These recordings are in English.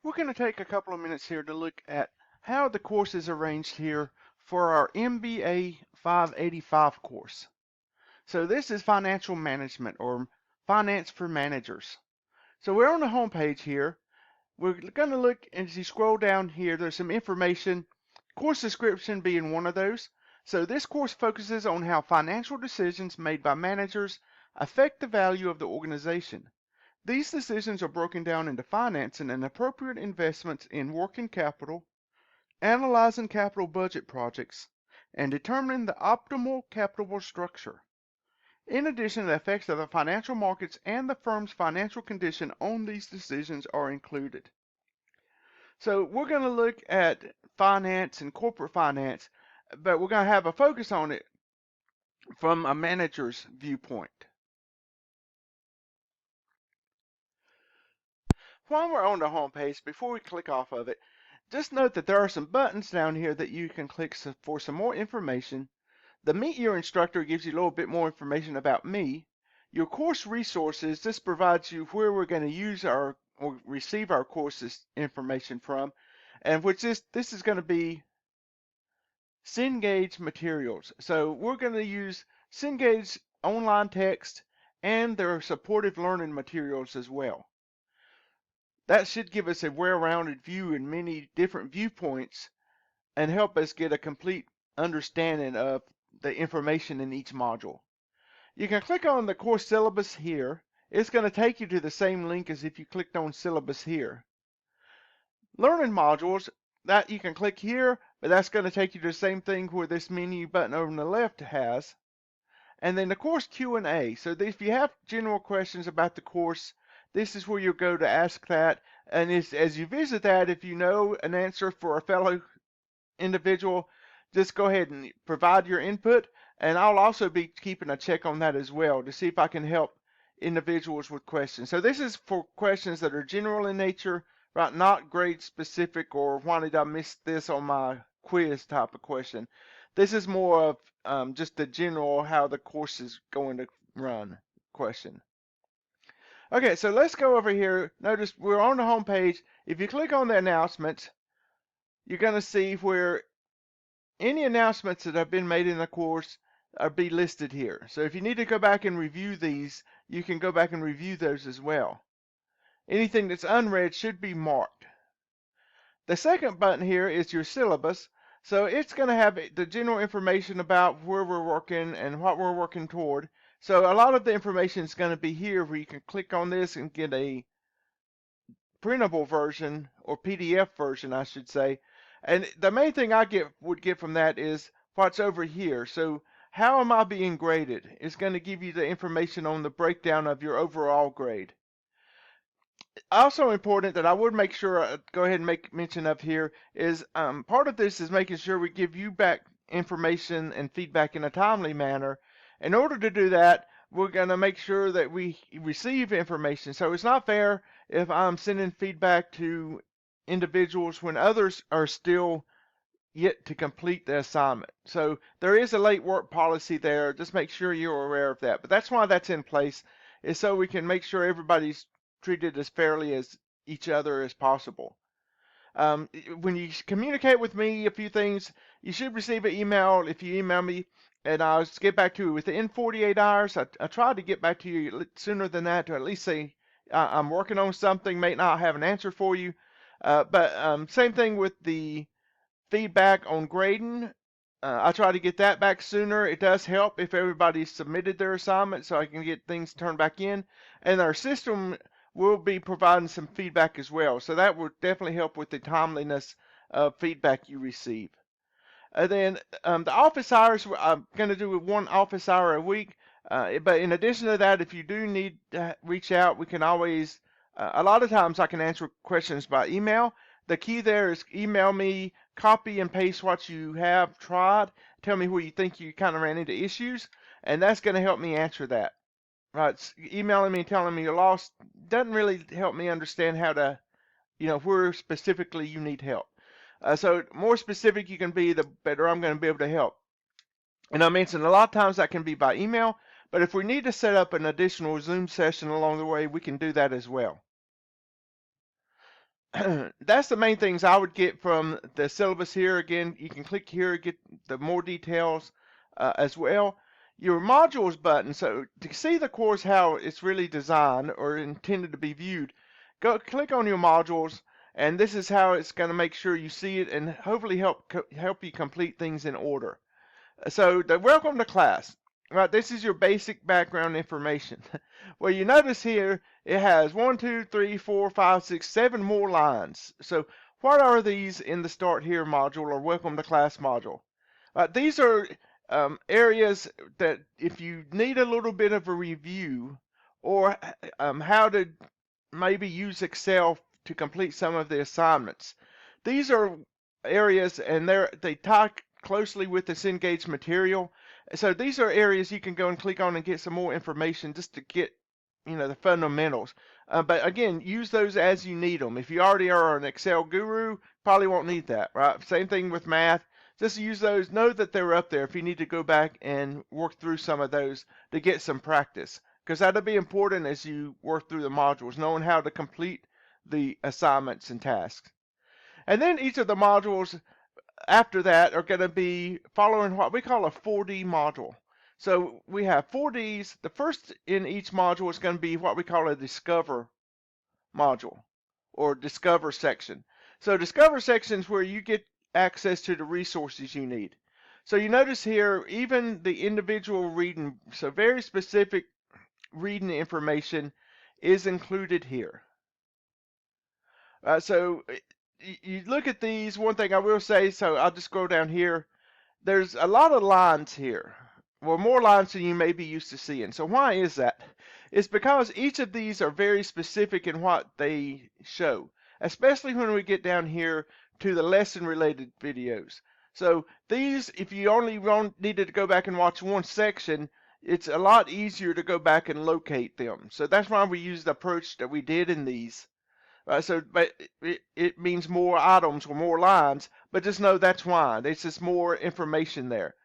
We're going to take a couple of minutes here to look at how the course is arranged here for our MBA 585 course. So this is financial management or finance for managers. So we're on the home page here. We're going to look, and as you scroll down here, there's some information, course description being one of those. So this course focuses on how financial decisions made by managers affect the value of the organization. These decisions are broken down into financing and appropriate investments in working capital, analyzing capital budget projects, and determining the optimal capital structure. In addition, the effects of the financial markets and the firm's financial condition on these decisions are included. So we're going to look at finance and corporate finance, but we're going to have a focus on it from a manager's viewpoint. While we're on the home page, before we click off of it, just note that there are some buttons down here that you can click for some more information. The Meet Your Instructor gives you a little bit more information about me. Your course resources, this provides you where we're going to use or receive our courses information from, and which this is going to be Cengage materials. So we're going to use Cengage online text and their supportive learning materials as well. That should give us a well-rounded view in many different viewpoints and help us get a complete understanding of the information in each module. You can click on the course syllabus here. It's going to take you to the same link as if you clicked on syllabus here. Learning modules, that you can click here, but that's going to take you to the same thing where this menu button over on the left has. And then the course Q&A. So if you have general questions about the course, this is where you'll go to ask that. And as you visit that, if you know an answer for a fellow individual, just go ahead and provide your input. And I'll also be keeping a check on that as well to see if I can help individuals with questions. So this is for questions that are general in nature, right? Not grade specific or why did I miss this on my quiz type of question. This is more of just the general how the course is going to run question. Okay, so let's go over here. Notice we're on the home page. If you click on the announcements, you're going to see where any announcements that have been made in the course are be listed here. So if you need to go back and review these, you can go back and review those as well. Anything that's unread should be marked. The second button here is your syllabus. So it's going to have the general information about where we're working and what we're working toward. So a lot of the information is going to be here where you can click on this and get a printable version or PDF version, I should say. And the main thing I would get from that is what's over here. So how am I being graded? It's going to give you the information on the breakdown of your overall grade. Also important that I would make sure go ahead and make mention of here is part of this is making sure we give you back information and feedback in a timely manner. In order to do that, we're going to make sure that we receive information. So it's not fair if I'm sending feedback to individuals when others are still yet to complete the assignment. So there is a late work policy there. Just make sure you're aware of that. But that's why that's in place, is so we can make sure everybody's treated as fairly as each other as possible. When you communicate with me a few things, you should receive an email if you email me, and I'll get back to you within 48 hours. I try to get back to you sooner than that to at least say I'm working on something, may not have an answer for you. But same thing with the feedback on grading. I try to get that back sooner. It does help if everybody submitted their assignment so I can get things turned back in. And our system will be providing some feedback as well. So that will definitely help with the timeliness of feedback you receive. And then the office hours, I'm going to do one office hour a week. But in addition to that, if you do need to reach out, we can always, a lot of times I can answer questions by email. The key there is email me, copy and paste what you have tried, tell me where you think you kind of ran into issues, and that's going to help me answer that. Right, emailing me and telling me you're lost doesn't really help me understand how to, where specifically you need help. So more specific you can be, the better I'm going to be able to help. And I mentioned a lot of times that can be by email, but if we need to set up an additional Zoom session along the way, we can do that as well. that's the main things I would get from the syllabus here. Again, you can click here to get the more details as well. Your modules button, so to see the course how it's really designed or intended to be viewed, go click on your modules, and this is how it's going to make sure you see it and hopefully help you complete things in order. So the welcome to class. Right, this is your basic background information. Well, you notice here it has 1, 2, 3, 4, 5, 6, 7 more lines. So what are these in the Start Here module or Welcome to Class module? These are areas that if you need a little bit of a review or how to maybe use Excel to complete some of the assignments. These are areas and they tie closely with this Cengage material. So these are areas you can go and click on and get some more information just to get, the fundamentals. But again, use those as you need them. If you already are an Excel guru, probably won't need that, right? Same thing with math. Just use those. Know that they're up there if you need to go back and work through some of those to get some practice. Because that'll be important as you work through the modules, knowing how to complete the assignments and tasks. And then each of the modules after that are going to be following what we call a 4D module. So we have 4Ds. The first in each module is going to be what we call a Discover module or Discover section. So Discover section is where you get access to the resources you need. So you notice here, even the individual reading, so very specific reading information is included here. So you look at these, one thing I will say, so I'll just scroll down here. There's a lot of lines here. Well, more lines than you may be used to seeing. So why is that? It's because each of these are very specific in what they show, especially when we get down here to the lesson-related videos. So these, if you only needed to go back and watch one section, it's a lot easier to go back and locate them. So that's why we use the approach that we did in these. But it means more items or more lines, but just know that's why. There's just more information there.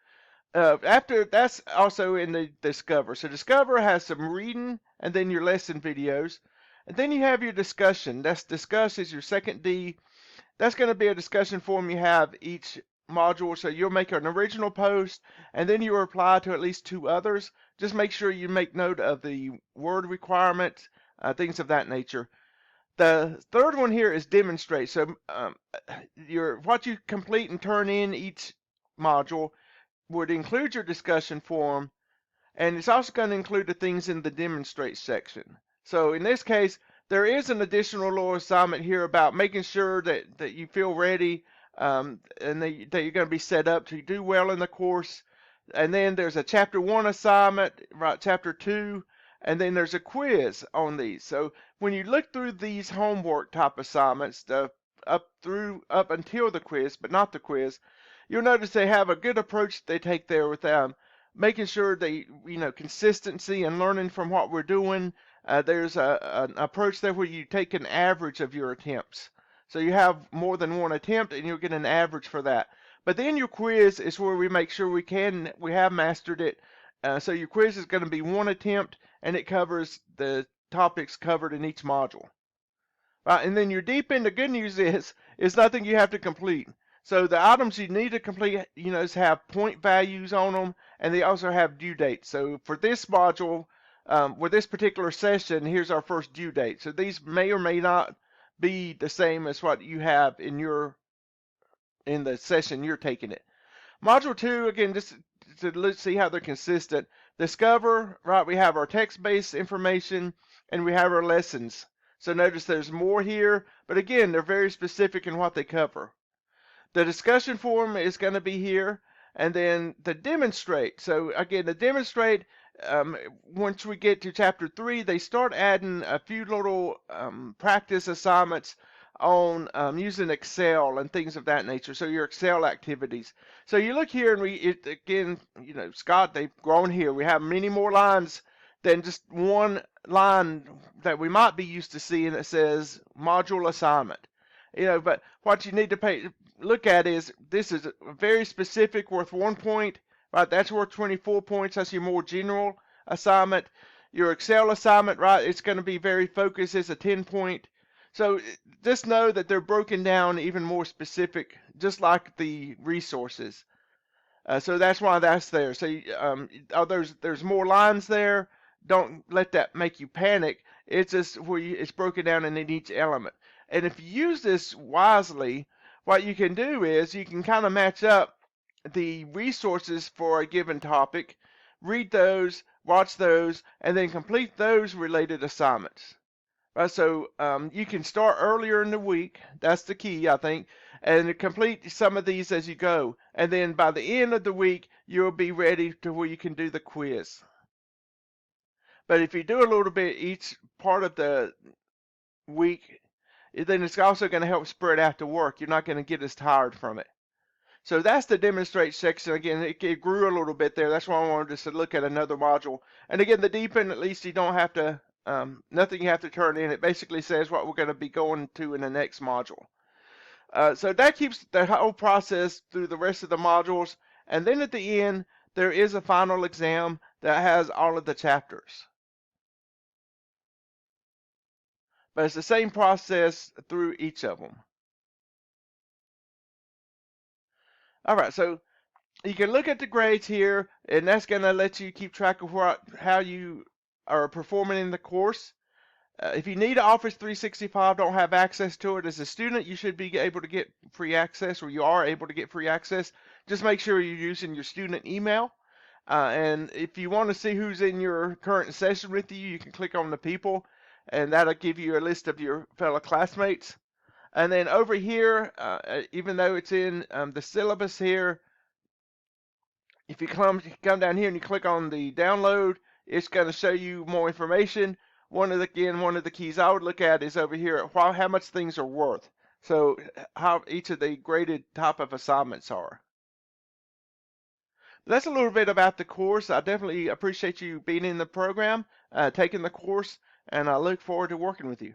After that's also in the Discover. So Discover has some reading and then your lesson videos. And then you have your discussion. That's Discuss is your second D. That's going to be a discussion forum you have each module. So you'll make an original post and then you reply to at least 2 others. Just make sure you make note of the word requirement, things of that nature. The third one here is demonstrate. So what you complete and turn in each module would include your discussion forum, and it's also going to include the things in the demonstrate section. So in this case, there is an additional little assignment here about making sure that you feel ready and that you're going to be set up to do well in the course. And then there's a chapter 1 assignment, right? Chapter 2. And then there's a quiz on these. So when you look through these homework type assignments, up until the quiz, but not the quiz, you'll notice they have a good approach they take there with making sure they, consistency and learning from what we're doing. There's an approach there where you take an average of your attempts. So you have more than one attempt and you'll get an average for that. But then your quiz is where we make sure we have mastered it. So your quiz is going to be 1 attempt and it covers the topics covered in each module. Right, and then your deep end, the good news is nothing you have to complete. So the items you need to complete, have point values on them, and they also have due dates. So for this module, with this particular session, here's our first due date. So these may or may not be the same as what you have in the session you're taking it. Module 2, again, just let's see how they're consistent. Discover, right, we have our text-based information, and we have our lessons. So notice there's more here, but again, they're very specific in what they cover. The discussion forum is going to be here, and then the demonstrate. So again, the demonstrate, once we get to chapter 3, they start adding a few little practice assignments on using Excel and things of that nature. So your Excel activities. So you look here and again, Scott, they've grown here. We have many more lines than just one line that we might be used to seeing that says module assignment. But what you need to look at is this is very specific, worth 1 point, right? That's worth 24 points. That's your more general assignment. Your Excel assignment, right? It's going to be very focused. It's a 10-point. So just know that they're broken down even more specific, just like the resources. So that's why that's there. So there's more lines there. Don't let that make you panic. It's just it's broken down in each element. And if you use this wisely, what you can do is you can kind of match up the resources for a given topic, read those, watch those, and then complete those related assignments. Right, so you can start earlier in the week. That's the key, I think, and complete some of these as you go. And then by the end of the week, you'll be ready to where you can do the quiz. But if you do a little bit each part of the week, then it's also going to help spread out the work. You're not going to get as tired from it. So that's the demonstrate section. Again, it grew a little bit there. That's why I wanted us to look at another module. And again, the deepen, at least you don't have to, nothing you have to turn in. It basically says what we're going to be going to in the next module. So that keeps the whole process through the rest of the modules. And then at the end, there is a final exam that has all of the chapters. But it's the same process through each of them. All right, so you can look at the grades here, and that's going to let you keep track of how you are performing in the course. If you need Office 365, don't have access to it as a student, you should be able to get free access, or you are able to get free access. Just make sure you're using your student email. And if you want to see who's in your current session with you, you can click on the people, and that'll give you a list of your fellow classmates. And then over here, even though it's in the syllabus here, if you come down here and you click on the download, it's going to show you more information. One of the keys I would look at is over here at how much things are worth. So how each of the graded type of assignments are. That's a little bit about the course. I definitely appreciate you being in the program, taking the course, and I look forward to working with you.